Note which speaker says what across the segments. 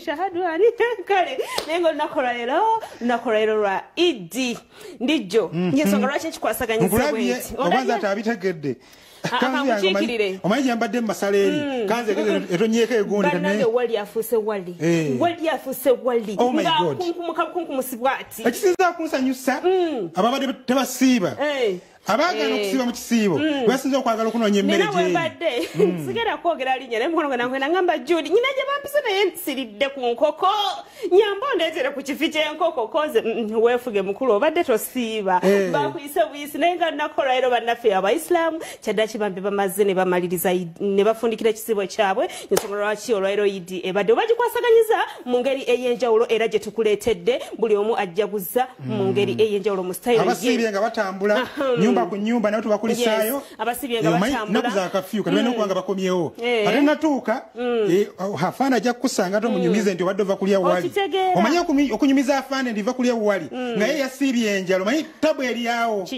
Speaker 1: shahadu ani kale nengo nakola lero lwa idi ndijo nyesonga lwaki kikwasaganyisa bweti
Speaker 2: obanza atabitegedde omanyi yambadde masaleri kanze etonyeka egonda
Speaker 1: ne wali afuse wali nga kunkumusibwati
Speaker 2: ekisinza kunsanyusa ababadde tebasiiba abagana okusiba mu kisiibo basinza okwagala okunoonya emmere gye
Speaker 1: nawe badde sigera kwogera linnya naye mukono gwange nangamba Judy nyina gye bampise naye nsiridde ku nkoko nyamba ondeetere ku kifi ky'enkoko koze weefuge mukulu obadde tosiiba bakuyise buyisi naye nga nakola ero bannaffe abaisiraamu kyadda kibambe bamaze ne bamaliriza ne bafundikira ekisiibo kyabwe ensonga lwaki olwairo idi ebadde oba gikwasaganyiza mu ngeri ey'enjawulo era gye tukuleetedde buli omu ajjaguza mu ngeri ey'enjawulo mu sitayiro
Speaker 2: abasiibye nga batambula nyumba ku nyumba nayo tubakulisaayo
Speaker 1: abasibye nga batambula
Speaker 2: naku za kafyu kati balina okuba nga bakomyewo ate natuuka afaana ajja kukusanga tomunyumize nti obadde ova kulya wali omanye okunyumiza afaana ndiva kulya wali naye yasiibye enjalo manyi tabu eryawo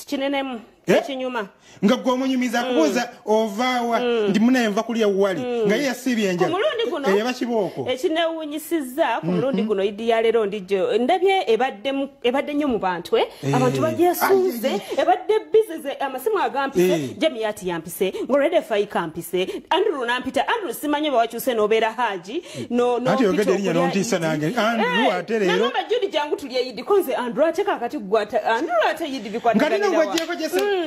Speaker 1: kinenemu ekinyuma
Speaker 2: nga gwe omunyumiza akubuuza ovaawa ndi munaye nva kulya wali nga ye yasiibye enjalo eyaba kibooko
Speaker 1: ekinewunyisizza ku mulundi guno idi ya leero ndijo ndabye ebadde nnyo mu bantu abantu bagyesunze ebadde bizize amasimu agampise Jamiati yampise ngolwede Faika ampise Andrew nampita Andrew simanyi bawakyuse n'obeera haji
Speaker 2: ati yogedde erinnya n'ontiisa nange Andrew ate leero
Speaker 1: nagamba Judy jangu tulye idi konze Andrew ate kakati gwata Andrew ate idi bikwataganyira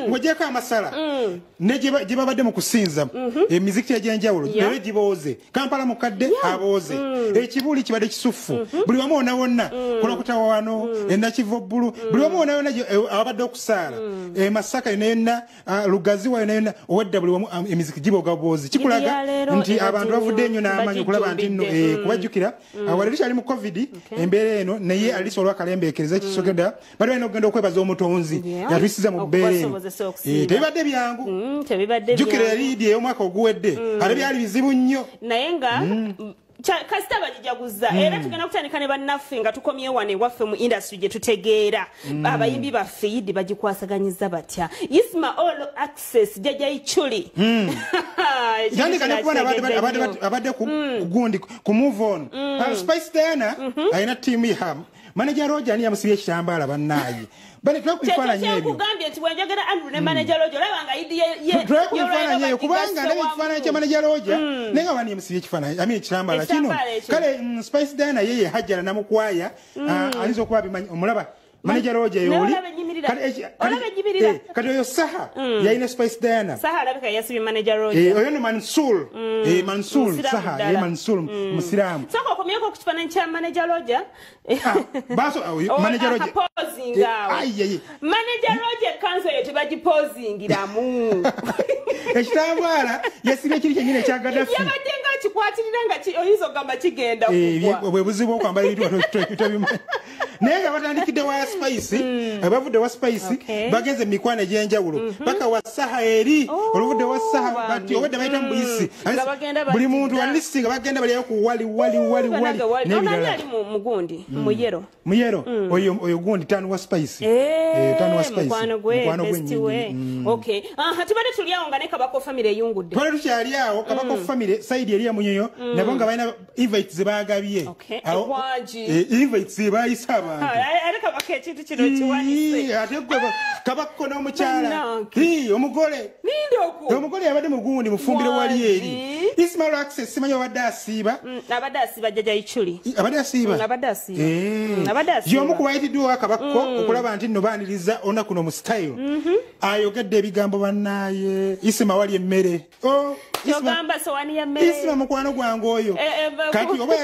Speaker 2: ng'ogyeko amasala ne gye babadde mu kusinza emizikiti egy'enjawulo naye gibooze Kampala mukadde abooze ekibuli kibadde kisufu buli wamu wonna wonna kulokutawa wano enakivo bbulu buli wamu wonna wonna abadde okusaala Masaka yonna yonna Lugaziwa yonna yonna owedda buli wamu emizikiti gibooga boozi kikulaga nti abantu bavudde ennyo n'amaanyi okulaba nti nno kubajjukira wali tukyali mu covid embeera eno naye alisa olwakalembeekereza ekisogedda bali balina okugenda okwebaza omutonzi yatuyisiza mu bbeera eno tebibadde byangu jjukira liidi ey'omwaka oguwedde ate byali bizibu nnyo
Speaker 1: naye nga kasita bagijaguza era tugenda kutandika ne bannaffe nga tukomye wane waffe mu industry gye tutegeera abayimbi baffe yidi bagikwasaganyiza batya Isma all access jaja ichuli
Speaker 2: yandika ne kubona abadde ku gundi ku move on Spice Diana ayina tiimu ya manager Roger ani yamusibye ekitambala bannaye bali twakufananya ebyo
Speaker 1: kugambye nti bwenjagala Andrew ne manager Roger labanga idi ye
Speaker 2: twakufananya kubanga ne ekifananya kya manager Roger nenga wani yamusibye ekifananya ami ekitambala kino kale Spice Diana yeye hajjala namukwaya alizo kuba bimanyi omulaba manager Roger yoli kati oyo saha yayina Spice Diana
Speaker 1: saha alabika yasibye manager Roger
Speaker 2: oyo no Mansour Mansour saha ye Mansour musiramu
Speaker 1: sako komyeko ku kifananyi kya manager Roger
Speaker 2: baso manager Roger
Speaker 1: posing ayi manager Roger kanso yetu bagipozingiramu
Speaker 2: ekitambala yasibye kiri kyenyine kya Gaddafi
Speaker 1: yabadde nga kikwatirira nga oyizo gamba kigenda kugwa
Speaker 2: bwe buzibu okwambala ebintu naye nga batandikidde wa Spice abavudde wa Spice bageze mikwano egy'enjawulo paka wa saha eri oluvudde wa saha bati obadde bayita mbuyisi buli muntu walistinga bagenda baliyo ku wali
Speaker 1: n'ebirala mugundi
Speaker 2: muyero oyo gundi tanu wa Spice tanu wa Spice
Speaker 1: mukwano gwe okay hatibade tuliawo nga ne Kabako family eyungudde
Speaker 2: twali tukyali awo Kabako family side eri ya Munyoyo nabo nga balina invites ze baagabye invites ze bayisa abantu
Speaker 1: aleka bakekintu kino kiwanise
Speaker 2: ate gwe Kabako n'omukyala omugole omugole yabadde mugundi mufumbiro wali eri Ismail Access simanyi abadde asiiba
Speaker 1: jaja ichuli
Speaker 2: abadde asiiba y'omu ku bayitiddwa wa Kabako okulaba nti nno baaniriza olunaku no mu style ayogedde ebigambo bannaye Isma wali emmere Isma mukwano gwange oyo kati oba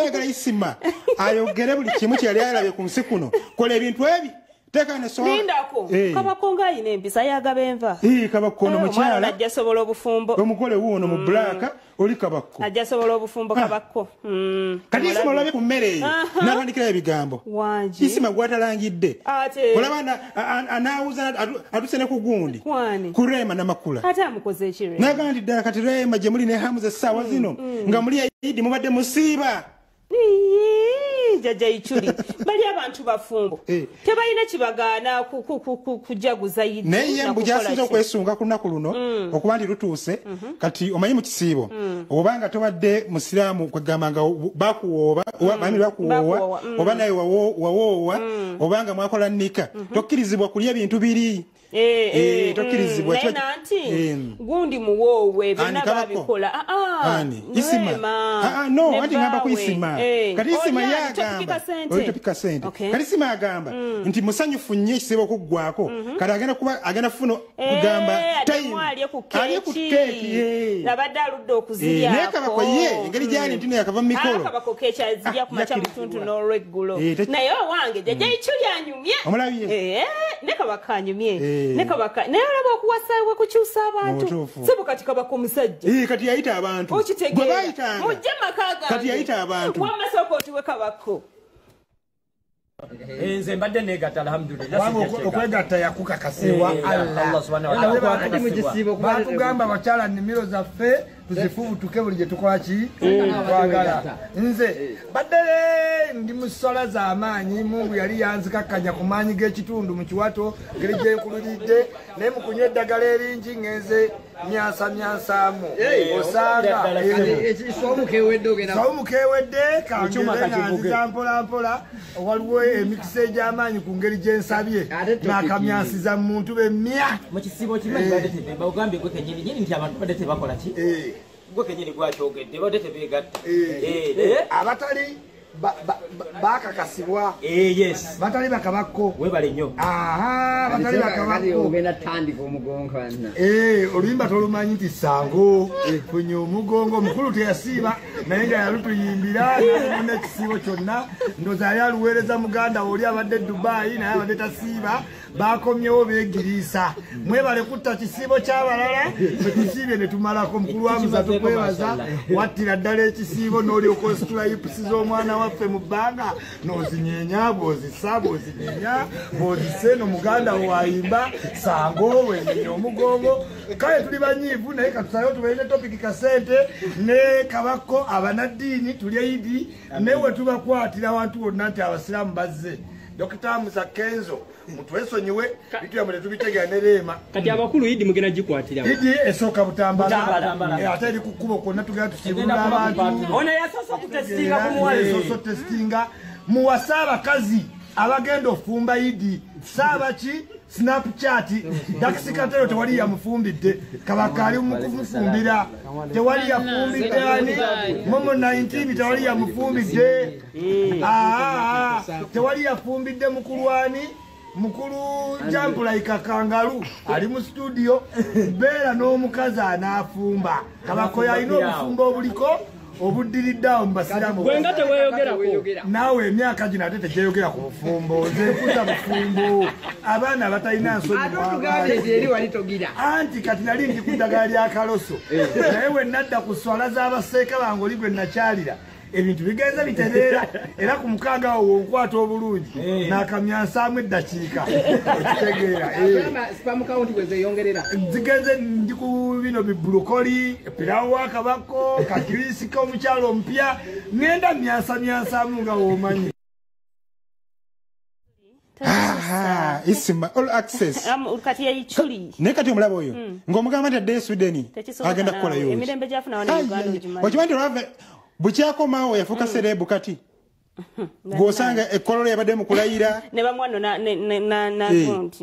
Speaker 2: yagala Isma ayogere buli kimu kyeyali ayalabye ku nsi kuno kola ebintu ebi teka ne so
Speaker 1: lindako Kabako nga ayina empisa yagaba enva
Speaker 2: Kabako n'omukyala
Speaker 1: ajja sobola obufumbo
Speaker 2: omugole wuuno mu black oli Kabako
Speaker 1: ajja sobola obufumbo Kabako
Speaker 2: kati Isma olabe ku mmere eyo n'atandikira ebigambo Isma gwatalangidde olaba anaawuza atuse ne ku gundi ku Rema n'amakula
Speaker 1: ate amukoze ekire
Speaker 2: n'agamba nti ddala kati Rema gye muli ne hamuza essaawa zino nga muli Idi mubadde musiiba
Speaker 1: jaja ichuli bali abantu bafumbo tebalina kibagaana kujaguza yidi
Speaker 2: naye mbu jasinza okwesunga ku lunaku luno okuba nti lutuuse kati omanyi mu kisiibo obanga tobadde musiraamu kwegamba nga bakuwooba bami bakuwoowa oba naye wawoowa obanga mwakola nnika tokkirizibwa kulya ebintu biri tokkirizibwa
Speaker 1: gundi muwoowe bonna babikola
Speaker 2: no anti ngamba ku isima kati isima yagamba olitopika sente kati isima yagamba nti musanyufu nnyo ekisiibo okuggwako kati agenda kufuna kugamba
Speaker 1: alye ku keeki abadde aludde okuziryako
Speaker 2: naye kabako ye engeri gyali nti yakava mu mikolo
Speaker 1: kabako keeki azirya ku makya mutuntu n'olweggulo naye owange jajja ichuli anyumye
Speaker 2: omulabye
Speaker 1: ne kabaka anyumye ne kabaka naye olaba okuwasaawe kukyusa abantu sibu kati kabaka omusajja
Speaker 2: kati yayita abantu
Speaker 1: okitegeera mujje maka gange
Speaker 2: kati yayita abantu
Speaker 1: wamasooka otuwe kabako
Speaker 3: nze mbadde negatta alhamdulillah
Speaker 4: okwegatta yakukakasibwa Allah subhanahu wa ta'ala batugamba bakyala nnimiro zaffe tuzifubutuke buli gye tukola ki twagala nze badde ndi mu ssola z'amaanyi mungu yali yanzikakkanya ku maanyi g'ekitundu mu kiwato ngeri gye nkululidde naye mu kunywa eddagala eringi ngenze myansaamu osanga sawumu kewedde kangere nanziza mpolampola waliwo emikisa egy'amaanyi ku ngeri gye nsabye nakamyansiza mu muntu bemmya
Speaker 3: mu kisibo kimanyi badde bagambye gwe kenyini nyini nti abantu badde tebakola ki gwe kenyini gwakyogedde badde tebeegatta
Speaker 4: abatali bakakasibwa
Speaker 3: yes
Speaker 4: batali bakabakko
Speaker 3: webale nnyo
Speaker 4: batali bakabakko
Speaker 5: ogenda tandika omugongo anna
Speaker 4: oluyimba tolumanyi nti sango kunya omugongo omukulu teyasiiba naye nga yalutuyimbira n'ekisiibo kyonna ndoozi ali aluweereza muganda oli abadde Dubai naye abadde tasiiba bakomyewo beegiriisa mwebale kutta kisiibo ky'abalala ekisiibye ne tumalako mukulu wa musa tukwebaza wattira ddala ekisiibo n'olyoka ositula yipusi z'omwana waffe mu bbanga n'ozinyeenya bw'ozisa bw'ozinyeenya bw'ozise n'omuganda wayimba sango wenyenya omugongo kale tuli banyiivu naye katusayo tubeere topiki kasente ne kabako abanaddiini tulye idi naye we tubakwatira abantu bonna nti abasiraamu bazze Dr. Musa Kenzo mutwesonyiwe bituyamule tubitegeera ne leema
Speaker 3: kati abakulu idi mugenda gikwatira
Speaker 4: idi esooka butambala ate eri ku kkubo kwonna tugenda tusibula abantu
Speaker 3: ono yasoso kutestinga kumuwalesoso
Speaker 4: testinga muwasa abakazi abagenda ofumba idi saabaki Snapchat dakisikatero tewali yamufumbidde kabaka ali mu kumufumbira tewali yafumbidde ani momo 19 tewali yamufumbidde tewali yafumbidde mukulwani mukulu Jampulaika Kangalu ali mu studio beera n'omukazi anaafumba kabako yalina obufumbo obuliko obuddiriddawo mu basiraamu
Speaker 3: gwenga teweeyogerako
Speaker 4: naawe emyaka gino ate tegyeyogera ku bufumbo nze nkuza bufumbo abaana batalina nsonyi anti kati nali ndi ku ddagala lya kaloso naye we nadda ku swala z'abaseeka bange oli gwe nakyalira ebintu bigenze bitereera era ku mukaaga awo wonkwata obulungi n'akamyansaamu eddakiika okitegeera zigenze ndi ku bino biburokoli pirawo wa kabako kakirisika omukyalo omupya ngenda myansaamu nga woomanyi
Speaker 2: isima all access
Speaker 1: kati yayichuli
Speaker 2: naye kati omulaba oyo ng'omugamba nti addeyo Sweden agenda kukola yoki
Speaker 1: emirembe gyafuna wana Uganda ogimanyi
Speaker 2: okimanyi olwava bukyakomawo yafuuka serebu kati gw'osanga ekkololo yabadde mu kulayira
Speaker 1: ne bamwano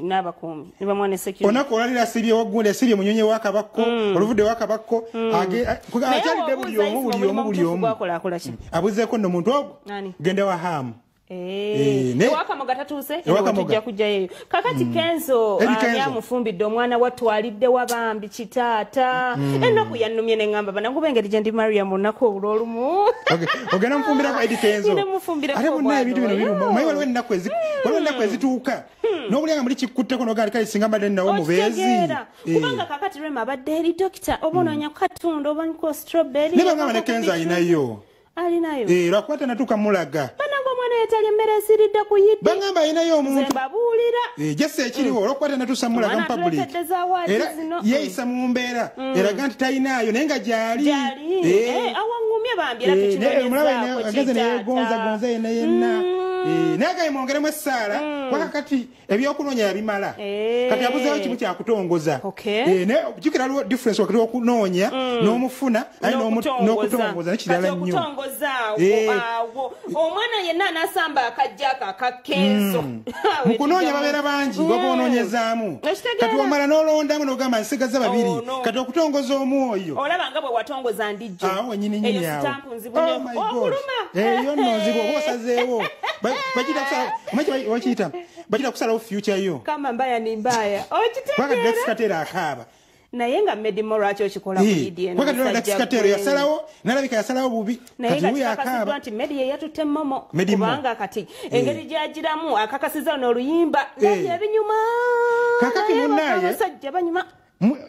Speaker 1: n'abakuumi ne bamwana security
Speaker 2: onako olalira asibye waggundi asibye munyonyi wa kabakko oluvudde wa kabakko akyalidde buli omu abuzeeko nno muntu ogwo genda wa hamu
Speaker 1: ewakamoga tatuuse tujja kujjayo kakati Kenzo yamufumbidde omwana watwalidde wabambi kitaata ennaku yannumye ne ngamba banangu bengeri gye ndi Mariam olunaku olw'olumu
Speaker 2: ogenda mufumbirako Eddie Kenzo ate bonna ebintu bino biruma omanyi waliwo ennaku ezituuka n'obulyanga muli kikutteko n'ogaali kale singa mbadde nnawo mubeezi
Speaker 1: kubanga kakati Rema abadde eri dokita oba onoonya katunda oba niko strawberry
Speaker 2: ne bangamba ne Kenzo alinayo
Speaker 1: alinayo
Speaker 2: lwakuba tanatuuka mulaga
Speaker 1: banangu omwana talya emmere esiridde ku yiddi
Speaker 2: bangamba ayinayo omuntu
Speaker 1: zebabuulira
Speaker 2: jesse ekiriwo olwokukwata natusamulaga mu public era yeeyisa mu mbeera eraga nti talinaayo naye nga gyali
Speaker 1: awaŋŋumye bambi era
Speaker 2: tukibonezaako ageze neyegonzagonza yenna yenna naye gaye mwongeremu essaala wakati ebyokunoonya yabimala kati yabuzeewo kimu kyakutongoza naye jukira waliwo difference wakati w'okunoonya n'omufuna aye n'okutongoza nekirala nnyo
Speaker 1: omwana yenna anasamba akajja ako akakenso
Speaker 2: mu kunoonya babeera bangi waboonoonyezaamu kati wamala n'olondamu n'ogamba nsigaza babiri kati okutongoza omu oyo
Speaker 1: olaba nga bwe watongoza ndijjo
Speaker 2: awo nyininyini awo eyo nno nzibu oba osazeewo bakiyita bakira kusalawo future yo
Speaker 1: kama mbaya ni mbaya
Speaker 2: okitegeera akaaba
Speaker 1: naye nga medimo lwaki okikola
Speaker 2: kuyidienosajja yasalawo nalabika yasalawo bubi
Speaker 1: kati huyo akaaba nti medi yeyatutte momo kubanga kati engeri gyagiramu akakasiza n'oluyimba naye ebinyuma
Speaker 2: kakati munnaye
Speaker 1: abasajja banyuma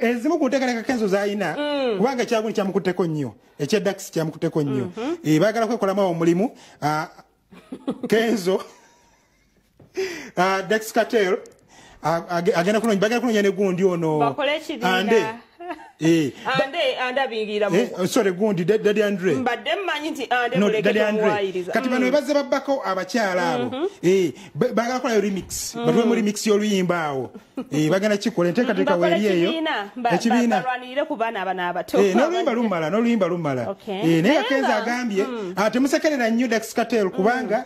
Speaker 2: ezimu ku nteekateeka Kenzo z'alina kubanga ekyaguni kyamukutteko nnyo ekyeddax kyamukutteko nnyo baagala kwekolamu omulimu Kenzo Dex Cartel agenda kunoonya ne gundi ono
Speaker 1: ande abingira
Speaker 2: sorry gundi Daddy Andre
Speaker 1: mbadde mmanyi nti ande muleke kumwayiriza
Speaker 2: kati bano bazze babbako abakyala abo baagala kola remix batuwe mu remix y'oluyimba awo bagenda kikola enteekateeka weeri eyo ekibiina
Speaker 1: balwanirire ku baana abana abato
Speaker 2: n'oluyimba lumala naye nga Kenzo agambye temusekerera nnyo Dex Cartel kubanga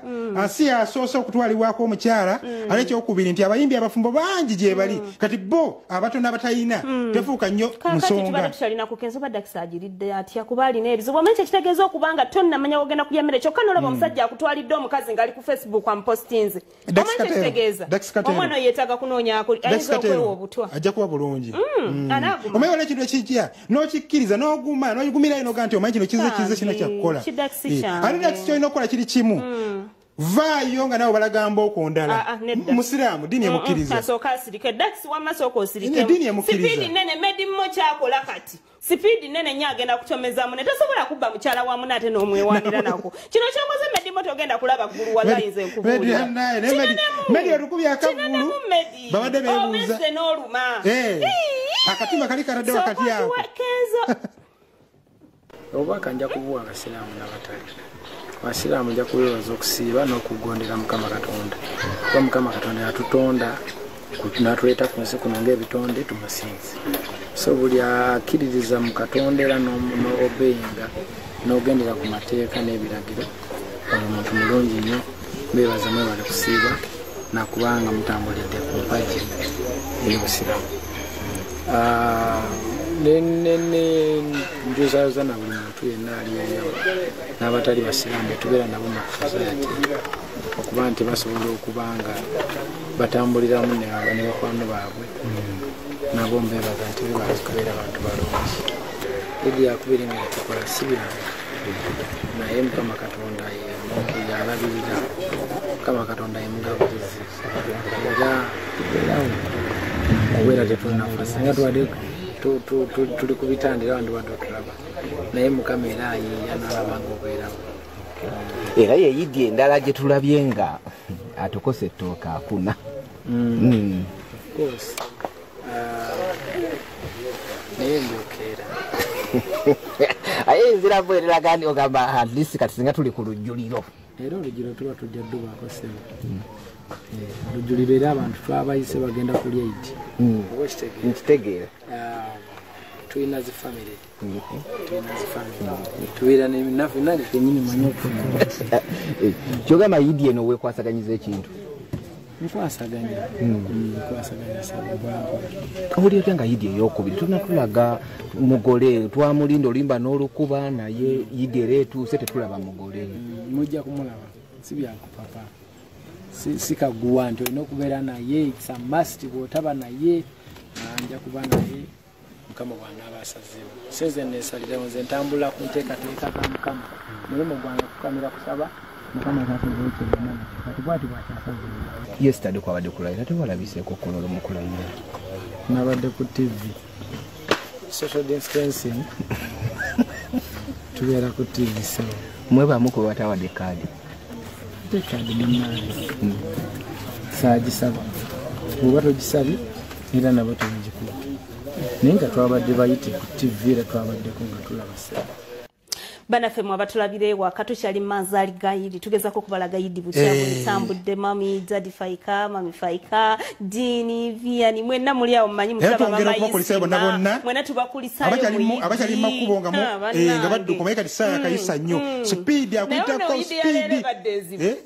Speaker 2: si yasoose okutwalibwako omukyala ate ekyokubiri nti abayimbi abafumbo bangi gye bali kati bo abato n'abatalina tefuuka nnyo nsonga
Speaker 1: tubadde tutalina ku Kenzo badde akisagiridde atya kuba alina ebizibu omanyi ekitegeeza okubanga tonnamanya wogenda kulya mmere kyokka n'olaba omusajja akutwalidde omukazi ng'ali ku Facebook amupostinze omanyi ekitegeeza omwana oyo yeetaaga kunoonya ayinza okwewa obutwa
Speaker 2: ajja kuba bulungi omanyi waliwo ekintu ekijja n'okikkiriza n'ogumirayo n'ogaa nti omanyi kino kize kina kyakukola ate Dax kyolina okukola kiri kimu vaayo nga nawe balagamba okondala musiraamu dini emukkiriza
Speaker 1: asooka asirike Dax wamasooka osirike
Speaker 2: dini emukkiriza
Speaker 1: sipiidi nene medimmo kyakola kati sipiidi nene nnyo agenda kutomezaamu ne tosobola kubba mukyala wamu nate n'omwewanira nako kino kyokoze medimmo togenda kulaba ggulu walayinza enkubuulira
Speaker 2: medi olukubi akavulu babadde beebuuza
Speaker 1: omezze n'oluma
Speaker 2: akatima kali karadde wakati ako
Speaker 6: obubaka nja kubuwa abasiraamu n'abatali abasiraamu nja kubeebaza okusiiba n'okugondera Mukama Katonda kuba Mukama Katonda yatutonda n'atuleeta ku nsi kuno ng'ebitonde tumusinze so buli akkiririza mu Katonda era n'obeyinga n'ogendera ku mateeka n'ebiragiro oyo muntu mulungi nnyo beebaza mwebale kusiiba nakubanga mutambulidde ku mpagi ey'obusiraamu njuzayoza na buli muntu yenna aliyo n'abatali basiraamu tubeera nabo mu kufaza yati okuba nti basobola okubanga batambuliramu ne bakwano baabwe nabo mbeebaza nti bebaza kubeera bantu balungi edi yakubiri nga tukola si byangu naye Mukama Katonda yalabirira Mukama Katonda yemugabulizi era tubeerawo okubeera tetunafasa nga twadde tuli ku bitandiro abantu batulaba naye Mukama era ayiiya n'alabanga obeerawo
Speaker 7: era yeyidye endala gye tulabye nga atukose ettooka akuna
Speaker 6: naye ndyokeera
Speaker 7: aye nziravu eriraga ndi ogamba atleast kati singa tuli ku lujjuliro
Speaker 6: era olujjuliro tuba tujja ddubaako sebo olujjuliro era abantu twabayise bagenda kulya iti
Speaker 7: nkitegeera
Speaker 6: tulina zifamire tubeera nenafe nali kenyini manyi okufuna
Speaker 7: kyogamba yidi eno wekwasaganyiza ekintu
Speaker 6: nkwasaganya
Speaker 7: owulira otya nga yidi eyokubiri tulina tulaga mugole twamulinda olimba n'olukuba naye yidi era etuuse tetulaba mugole
Speaker 6: mujja kumulaba si byakupapa sikaguwa nti olina okubeera naye samasti bwotaba naye nja kuba naye Mukama bw'anaaba asazeewo seze neesalirawo nze ntambula ku nteekateeka ka Mukama mulimu gwange kukamira kusaba Mukama atateewo kyonna kati bwati bwakyasazeewo
Speaker 7: yesterday kwabadde kulayira tewalabiseeko kololo mu kulayira
Speaker 6: nabadde ku TV social distancing tubeera ku TV so
Speaker 7: mwebamu kwe batawadde kaadi
Speaker 6: birthday card munnange saagisaba oba togisabye era nabo tebagikuba naye nga twabadde bayite ku tv era twabaddeko nga tulaba sebe
Speaker 1: Banaffe mwabatulabira ewaka tukyali Manzaali Gayidi tugezako kubala Gayidi bukyamu ntambudde mami Daddy Faika mami Faika Dini Viani mwenna muli awo mmanyi mutaba mama mwena tubakulisa
Speaker 2: abachali makubo nga badduka maye kati saa kayisa nnyo speed akuyitako speed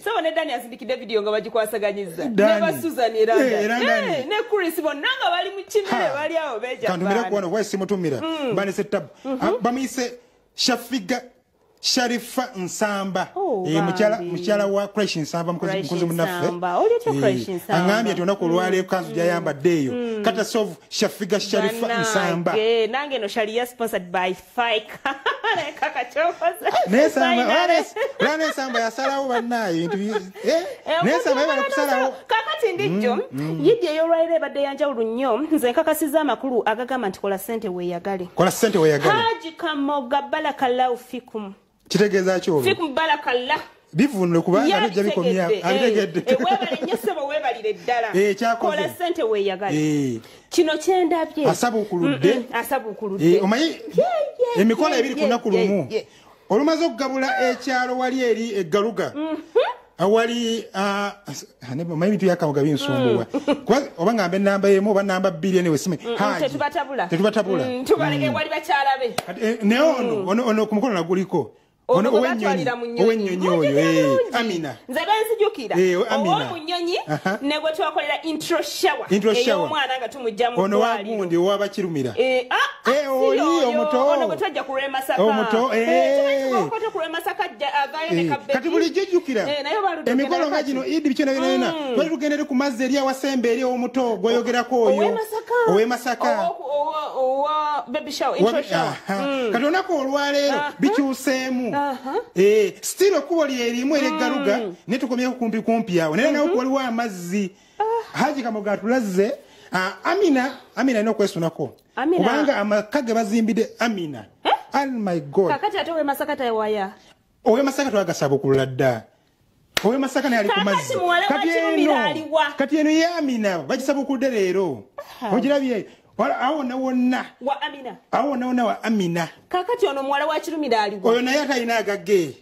Speaker 1: so ne Dani asindikidde video nga bagikwasaganyiza ne Susan Iranga ne Chris bonnanga bali mu kinene bali awo beja
Speaker 2: kantumira kuona wa simutumira bane setup bamuyise Shafiga Sharifa Nsamba mukyala wa Crash Nsamba mukozi munaffe angambye ati onako olwaleero kanzu gyayambaddeeyo kata solve Shafiga Sharifa Nsamba
Speaker 1: nange no sharia sponsored by Faika kaka chokoza
Speaker 2: Nsamba yasalawo bannaye Nsamba yabala kusalawo
Speaker 1: kakati ndijo yidde ey'olwaleero ebadde yanjawulo nnyo nze nkakasiza amakulu agagamba nti kola ssente weeyagale Haji Kamoga barakallahu fikum
Speaker 2: kitegeeza ki olwo
Speaker 1: fikum barakallah
Speaker 2: bivunule kubanga bijja bikomya abitegedde
Speaker 1: webale nyesebo webalire ddala kola ssente weeyagale kino kyendabye
Speaker 2: asaba okuludde omanyi emikola ebiri ku nnaku lumu olumaze okugabula ekyalo wali eri eggaluga awali omanyi bintu byakamuga binsumbuwa oba ngambe enamba emu oba namba 2 enewe sime tetubatabula
Speaker 1: tubaleke wali bakyalabe
Speaker 2: naye ono ku mukono naguliko ono owennyonyi oyo Amina
Speaker 1: nze benzijukira owomunyonyi ne gwe twakolera intro shower ey'omwana nga tumujja mu
Speaker 2: ono wagundi owabakirumira
Speaker 1: oli omuto gwe twajja ku Lwemasaka
Speaker 2: kati bulijjo jjukira emikolo nga gino idi bikyona byona twali tugendere ku mazzi eri awasembe eri omuto gweyogerako oyo ow'emasaka kati onako olwaleero bikyuseemu still okubo lyerimu ereggaluga ne tukomyeku kumpi awo naye nawe waliwo amazzi Haji Kamoga atulaze Amina alina okwesunako kubanga amaka ge bazimbidde Amina oh my god
Speaker 1: kakati ate ow'emasaka tewaya
Speaker 2: ow'emasaka twagasaba okulula dda ow'emasaka naye ali ku mazzi kati eno ye Amina bagisaba okuludde leero ogirabye awona wonna wa Amina
Speaker 1: kakati ono muwala wa Kirumira aliwa
Speaker 2: oyo naye atalina agage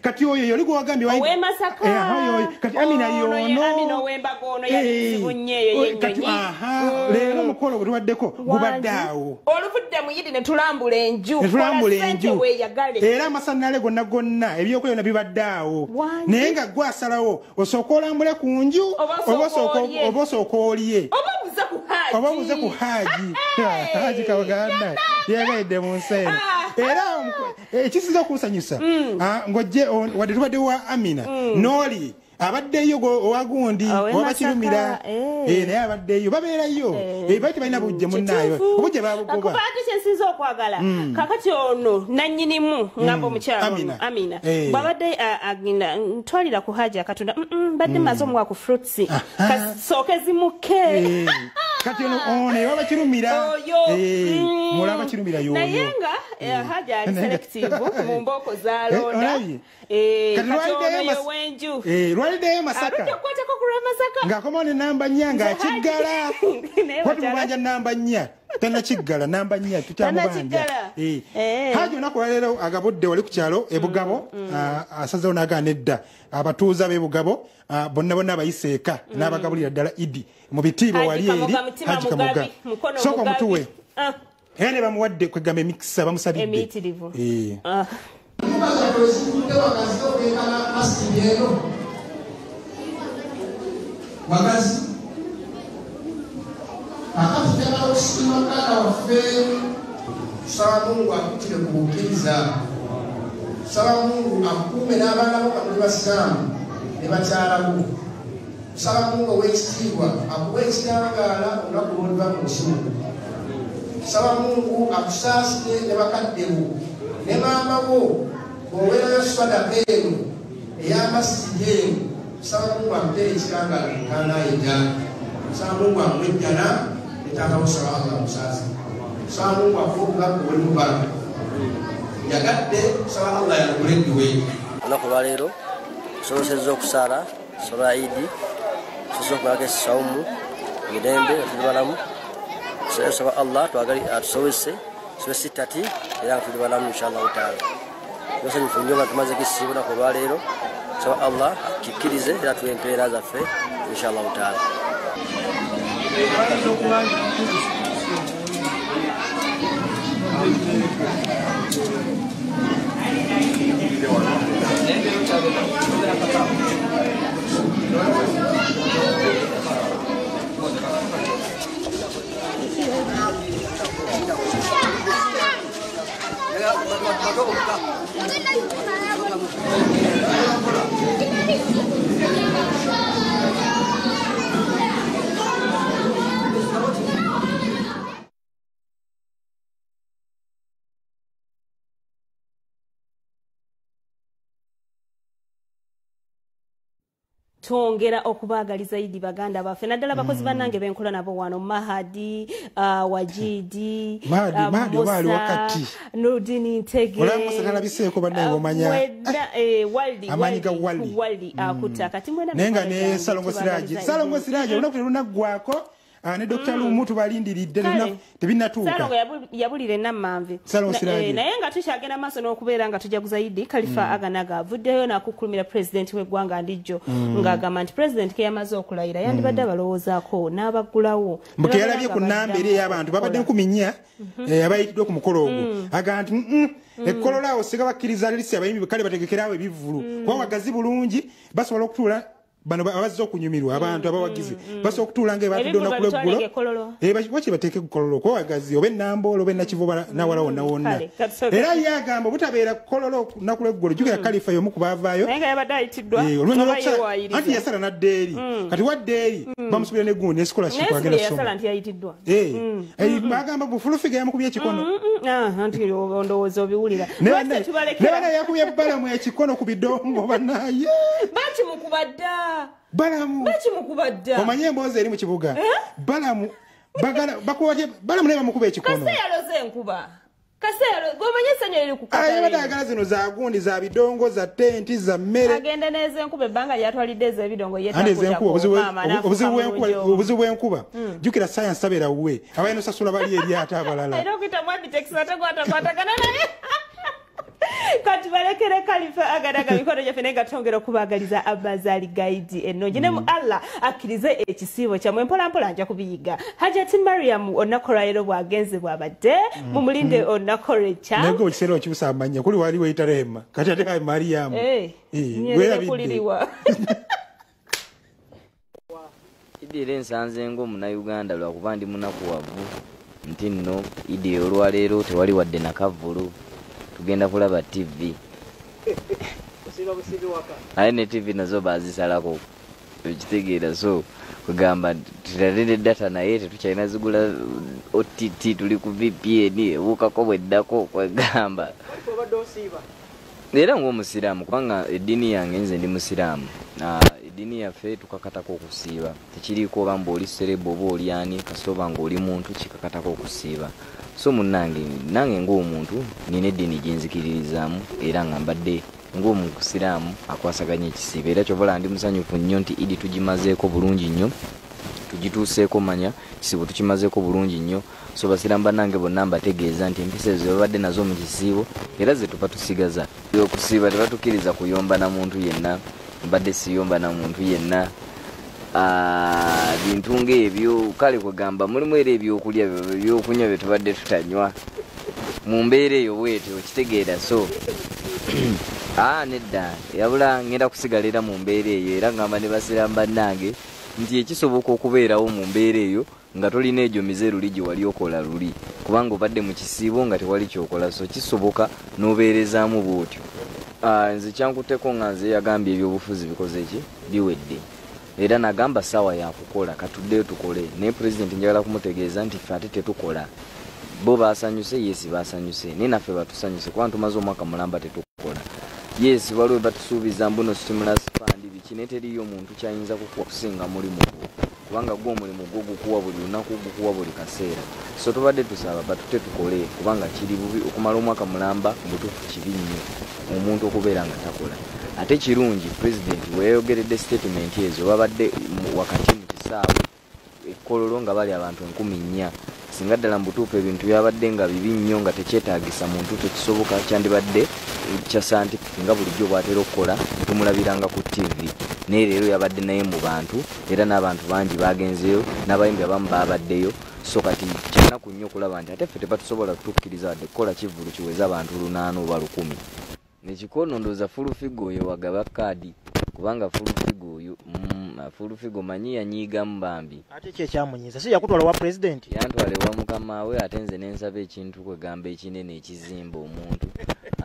Speaker 2: kati oyo yoli gwagambye
Speaker 1: ow'emasaka
Speaker 2: kati Amina
Speaker 1: Amina ow'embaga ono yalizibu nnyo eyo yennyonyi
Speaker 2: leero omukolo gwe tubaddeko gubadde awo
Speaker 1: oluvudde mu Yidi ne tulambula enju era amasannyale gonna ebyokweyona bibadde awo naye nga gwasalawo osooka olambule ku nju oba osooka olye oba buze ku Haji Kamoga yeegayidde mu nsi eno era ekisiza okusanyusa ng'ojje wadde tubadde wa Amina n'oli abaddeyo owagundi owabakirumira naye abaddeyo babeerayo baite balina bujje munnaayo obujje babugoba kubaate kyensinza okwagala kakati ono nannyinimu ngamba omukyala Amina bw'abadde agenda ntwalira ku Haji akatonda badde maze omuwa ku fruits kasooke zimuke
Speaker 2: kati ono ewabakirumira mulaba kirumira yoyo
Speaker 1: naye nga Haji ali selective mu mbooko z'alonda kati ono
Speaker 2: lwaliddeyo Masaka ng'akoma ne namba 4 ng'akiggala kwatumubanja namba 4 tanakiggala namba 4 tukyamubanja Haji olunaku lwaleero agabudde wali ku kyalo ebugabo asazeewo n'agaana edda abatuuza b'ebugabo bonna abayise eka n'abagabulira ddala Idi mu bitiibwa wali eri Haji Kamoga sooka omutuwe era ne bamuwadde kwegamba emikisa bamusabidde
Speaker 8: wagazi akatutema okusima mwana waffe tusaba Mungu akutire ku bukkiriza tusaba Mungu akuume n'abaana bo bano basiraamu ne bakyalabo tusaba Mungu ow'ekitiibwa akuwe ekitangaala olunaku lw'oliva mu nsuku tusaba Mungu akusaasire ne bakadde bo ne maama wo bw'oweerayo sadaka eno ey'amasiki eno tusaba Mungu amutere ekitangaala mukaana yedda tusaba Mungu amuwe eddala ne taata wo saba Allah musaasi tusaba Mungu afuuka obuli mubaraka yagadde tusaba Allah yalugule eddiwe
Speaker 9: olunaku lwaleero tusobozesezza okusaala sola idi tusobozesa okukolako esawumu mirembe nga tuli balamu tusaba Allah atusobozese sobe sitati era nga tuli balamu inshallah taala nosanyufu nnyo nga tumaze ekisiibo olunaku olwaleero tusaba Allah akikkirize era tuwe empeera zaffe inshallah taala.
Speaker 1: Twongera okubaagaliza Idi baganda baffe naddala bakozi bannange benkola nabo wano Mahadi Wajidi
Speaker 2: Mahadi wali wakati
Speaker 1: Nurdini Ntege
Speaker 2: olamusakala biseeko bannange omanya amanyiga Waldi
Speaker 1: akuta kati mwena
Speaker 2: nenga ne Salongo Siraje lunaggwako ne Dr. Lumu tubalindiridde tebinatuuka
Speaker 1: Salongo yabulire nammanve naye nga tukyagenda maaso n'okubeera nga tujaguza Idi Khalifa Aganaga avuddeyo n'akukulumira president w'eggwanga Ndijjo ng'agamba nti president ke yamaze okulayira yandibadde abalowoozaako n'abaggulawo
Speaker 2: mbuke yalabye ku nnamba eri ey'abantu babadde 14 abayitiddwe ku mukolo ogwo aga nti ekkololo awo singa bakkiriza lisi abayimbi kale bategekerawo ebivvulu kuba wagazi bulungi basobola okutuula bano abazze okunyumirwa abantu abawagizi basobola okutuula nga batudde nakuleggulo baki bateeke kukololo kuba wagazi oba ennamboola oba ennakivuba nawala wonna wonna era yagamba butabeera kukololo nakuleggulo jjukira Khalifa y'omu ku baavaayo anti yasala nadda eri kati wadda eri bamusubira negundi nesikola agenda soma bagamba bufulufiga yamukubya ekikono
Speaker 1: ndowooza obiwulira
Speaker 2: nebana yakubya balamu ekikono ku bidongo banaye
Speaker 1: bakimukubadda
Speaker 2: balamu
Speaker 1: bakimukubadda
Speaker 2: omanye emboozi eri mu kibuga balamu balamu naye bamukuba ekikono
Speaker 1: kase yaloze enkuba kasero gomanye sanya eri kukata
Speaker 2: ayagala zino za gundi za bidongo za tenti za mmere
Speaker 1: agenda neze enkube banga lyatwalidde ze bidongo yetakuja
Speaker 2: obuzibu bw'enkuba jukira science tabera uwe abayino sasula bali eri ate abalala
Speaker 1: era okita mwadi teksi atakwatagana naye kati balekere Khalifa Aganaga mikono gyaffe naye nga twongera okubaagaliza Abazali Gaidi ennungi ne mu Allah akkirize ekisiibo kyamwe mpolampola nja kubiyiga Hajati Mariam onakolero bwagenze bwabadde mumulinde onakorecha
Speaker 2: nego kisero kibusa amanya kuli wali weitarema kati ate Mariam
Speaker 1: werabidde
Speaker 5: idire nsanze ngo muna Uganda lwakuba ndi munakuwavu nti nno idi olwaleero tewali wadde nakavulu tugenda kulaba TV aine TV nazo bazisalako ekitegeera so kugamba tutalinde data naye tetukyalina zigula OTT tuli ku VPN ewukako bweddako kwegamba era ng'omusiraamu kubanga eddiini yange nze ndi musiraamu eddiini yaffe tukakatako okusiiba tekiriiko oba mbaoli serebo oba oli ani kasooba ng'oli muntu kikakatako okusiiba so munnange nange ng'omuntu nina eddiini gyenzikiririzaamu era nga mbadde ng'omusiraamu akwasaganya ekisiibo era kyobola ndi musanyufu nnyo nti idi tugimazeeko bulungi nnyo tugituuseeko manya kisiibo tukimazeeko bulungi nnyo so basiraamu bannange bonna mbategeeza nti empisa ezo babadde nazo mu kisiibo era ze tuba tusigaza okusiiba tebatukkiriza kuyomba na muntu yenna mbadde siyomba na muntu yenna bintu ng'ebyo kale kugamba mulimu era ebyokulya ebyokunywa bye tubadde tutanywa mu mbeera eyo bwetyo okitegeera so nedda yabula ngenda kusigalira mu mbeera eyo era ngamba ne basiraamu bannange nti ekisoboka okubeerawo mu mbeera eyo nga tolina egyo mizeru ligi wali okola luli kubanga obadde mu kisiibo nga tewali kyokola so kisoboka n'obeerezaamu bwotyo nze kyankutteko nga nze yagambye ebyobufuzi bikoze ki biwedde era nagamba saawa yakukola katuddeyo tukole naye pulezidenti njagala kumutegeeza nti ffe ate tetukola bo basanyuse yesi basanyuse naye naffe batusanyuse kuba tumaze omwaka mulamba tetukola yesi waliwo batusuubiza mbuno stimulus fund biki naye teriyo omuntu kyayinza kukusinga mulimu kubanga gwo omulimu gwo gukuwa buli lunaku gukuwa buli kaseera so tubadde tusaba batute tukole kubanga kiri bubi okumala omwaka mulamba mutufu kibi nnyo omuntu okubeera nga takola ate kirungi pulezidenti weeyogeredde statement ezo babadde wakati mu kisaawe ekkololo nga bali abantu 4,000 singa ddala mu butuufu ebintu byabadde nga bibi nnyo nga tekyetaagisa muntu tekisoboka kyandibadde kya scientific nga bulijjo bw'atera okukola tumulabiranga ku TV naye leero yabadde naye mu bantu era n'abantu bangi bagenzeyo n'abayimbi abamu babaddeyo so kati kyanaku nnyo okulaba nti ate ffe tebatusobola kutukkiriza wadde kukola kivulu kiweza abantu 8 oba 10 nekikono ndooza fulufigo oyo wagaba kaadi kubanga fulufigo manyi yanyiigamu bambi
Speaker 10: ate kyekyamunyiza si yakutwala wa president
Speaker 5: yantwale wa mukama we ate nze nensaba ekintu kwegamba ekinene ekizimba omuntu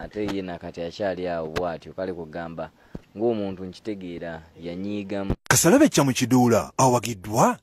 Speaker 5: ate ye nakati akyali awo bw'atyo kale kugamba ng'omuntu nkitegeera yanyiigamu
Speaker 11: Kasalabe kya mu Kiduula awagiddwa